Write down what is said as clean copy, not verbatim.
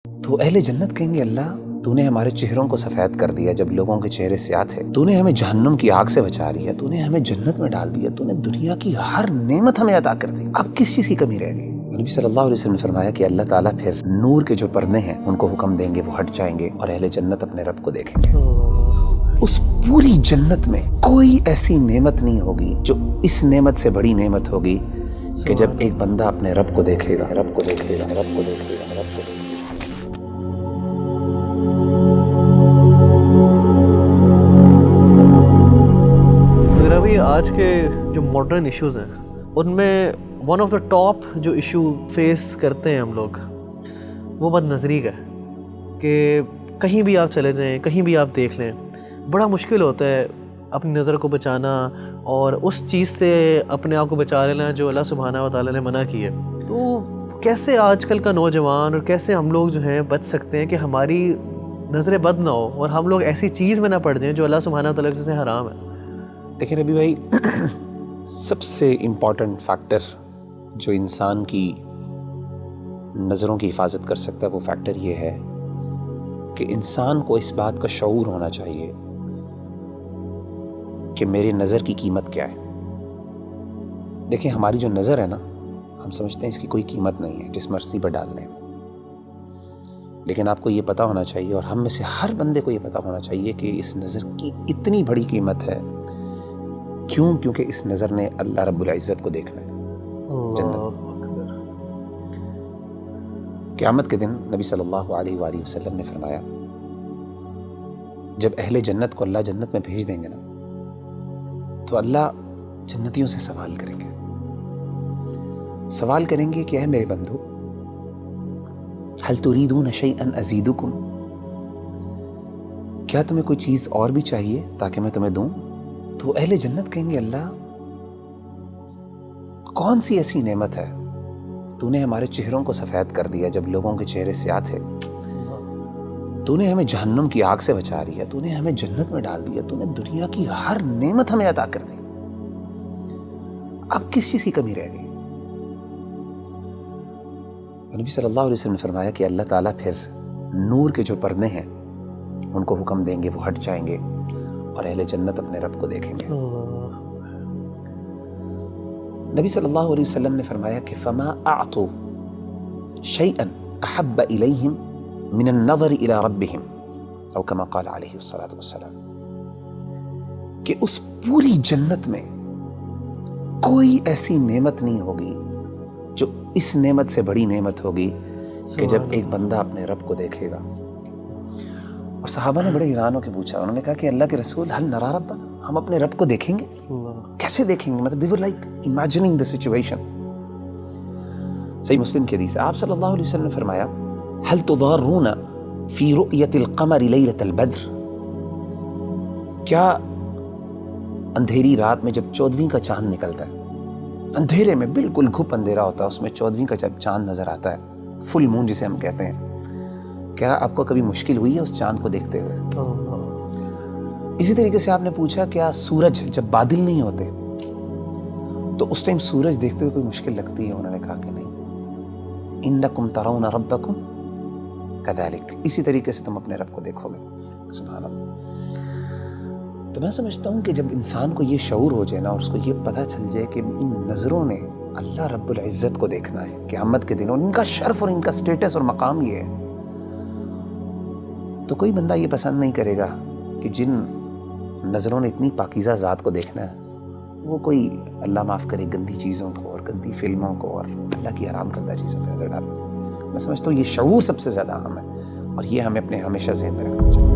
تو اہل جنت کہیں گے اللہ تو نے ہمارے چہروں کو سفید کر دیا جب لوگوں کے چہرے سیاہ تھے، تو نے ہمیں جہنم کی آگ سے بچا لیا، تو نے ہمیں جنت میں ڈال دیا، تو نے دنیا کی ہر نعمت ہمیں عطا کر دی، اب کس چیز کی کمی رہ گئی؟ نبی صلی اللہ علیہ وسلم نے فرمایا کہ اللہ تعالیٰ پھر نور کے جو پردے ہیں ان کو حکم دیں گے، وہ ہٹ جائیں گے اور اہل جنت اپنے رب کو دیکھیں گے۔ اس پوری جنت میں کوئی ایسی نعمت نہیں ہوگی جو اس نعمت سے بڑی نعمت ہوگی کہ جب ایک بندہ اپنے رب کو دیکھے گا، رب کو دیکھے گا، رب کو دیکھے گا، رب کو دیکھے گا۔ آج کے جو ماڈرن ایشوز ہیں ان میں ون آف دا ٹاپ جو ایشو فیس کرتے ہیں ہم لوگ وہ بد نظری کا ہے کہ کہیں بھی آپ چلے جائیں، کہیں بھی آپ دیکھ لیں، بڑا مشکل ہوتا ہے اپنی نظر کو بچانا اور اس چیز سے اپنے آپ کو بچا لینا جو اللہ سبحانہ و تعالیٰ نے منع کی ہے۔ تو کیسے آج کل کا نوجوان اور کیسے ہم لوگ جو ہیں بچ سکتے ہیں کہ ہماری نظریں بد نہ ہو اور ہم لوگ ایسی چیز میں نہ پڑ جائیں جو اللہ سبحانہ و تعالیٰ سے حرام ہے؟ دیکھیں ربی بھائی، سب سے امپورٹنٹ فیکٹر جو انسان کی نظروں کی حفاظت کر سکتا ہے وہ فیکٹر یہ ہے کہ انسان کو اس بات کا شعور ہونا چاہیے کہ میری نظر کی قیمت کیا ہے۔ دیکھیں ہماری جو نظر ہے نا، ہم سمجھتے ہیں اس کی کوئی قیمت نہیں ہے، جس مرضی پر ڈال لیں، لیکن آپ کو یہ پتہ ہونا چاہیے اور ہم میں سے ہر بندے کو یہ پتہ ہونا چاہیے کہ اس نظر کی اتنی بڑی قیمت ہے۔ کیوں؟ کیونکہ اس نظر نے اللہ رب العزت کو دیکھنا ہے جنت۔ قیامت کے دن نبی صلی اللہ علیہ وآلہ وسلم نے فرمایا جب اہل جنت کو اللہ جنت میں بھیج دیں گے نا تو اللہ جنتیوں سے سوال کریں گے کہ اے میرے بندو هل تريدون شيئا ازيدكم، کیا تمہیں کوئی چیز اور بھی چاہیے تاکہ میں تمہیں دوں؟ تو اہل جنت کہیں گے اللہ کون سی ایسی نعمت ہے تو نے ہمارے چہروں کو سفید کر دیا جب لوگوں کے چہرے سیاہ تھے، تو نے ہمیں جہنم کی آگ سے بچا لیا، تو نے ہمیں جنت میں ڈال دیا، تو نے دنیا کی ہر نعمت ہمیں عطا کر دی، اب کس چیز کی کمی رہ گئی؟ تو نبی صلی اللہ علیہ وسلم نے فرمایا کہ اللہ تعالیٰ پھر نور کے جو پردے ہیں ان کو حکم دیں گے، وہ ہٹ جائیں گے اور اہل جنت اپنے رب کو دیکھیں گے۔ نبی صلی اللہ علیہ وسلم نے فرمایا کہ فما اعطوا شيئا احب اليهم من النظر الى ربهم او كما قال علیہ الصلوۃ والسلام، کہ اس پوری جنت میں کوئی ایسی نعمت نہیں ہوگی جو اس نعمت سے بڑی نعمت ہوگی کہ جب ایک بندہ اپنے رب کو دیکھے گا۔ اور صحابہ نے بڑے حیران ہو کے پوچھا، انہوں نے کہا کہ اللہ کے رسول هل نرى ربنا، ہم اپنے رب کو دیکھیں گے؟ کیسے دیکھیں گے؟ مطلب they were like imagining the situation۔ صحیح مسلم کی حدیث ہے، آپ صلی اللہ علیہ وسلم نے فرمایا هل تضارون في رؤية القمر ليلة البدر، کیا اندھیری رات میں جب 14ویں کا چاند نکلتا ہے، اندھیرے میں بالکل گھپ اندھیرا ہوتا ہے، اس میں 14ویں کا جب چاند نظر آتا ہے، فل مون جسے ہم کہتے ہیں، کیا آپ کو کبھی مشکل ہوئی ہے اس چاند کو دیکھتے ہوئے؟ اسی طریقے سے آپ نے پوچھا کیا سورج جب بادل نہیں ہوتے تو اس ٹائم سورج دیکھتے ہوئے کوئی مشکل لگتی ہے؟ انہوں نے کہا کہ نہیں، انکم ترون ربکم کذالک، اسی طریقے سے تم اپنے رب کو دیکھو گے۔ سبحان اللہ۔ تو میں سمجھتا ہوں کہ جب انسان کو یہ شعور ہو جائے نا اور اس کو یہ پتہ چل جائے کہ ان نظروں نے اللہ رب العزت کو دیکھنا ہے قیامت کے دن، اور ان کا شرف اور ان کا سٹیٹس اور مقام یہ ہے، تو کوئی بندہ یہ پسند نہیں کرے گا کہ جن نظروں نے اتنی پاکیزہ ذات کو دیکھنا ہے وہ کوئی اللہ معاف کرے گندی چیزوں کو اور گندی فلموں کو اور اللہ کی حرام کردہ چیزوں پہ نظر ڈالنا۔ میں سمجھتا ہوں یہ شعور سب سے زیادہ اہم ہے اور یہ ہمیں اپنے ہمیشہ ذہن میں رکھنا چاہیے۔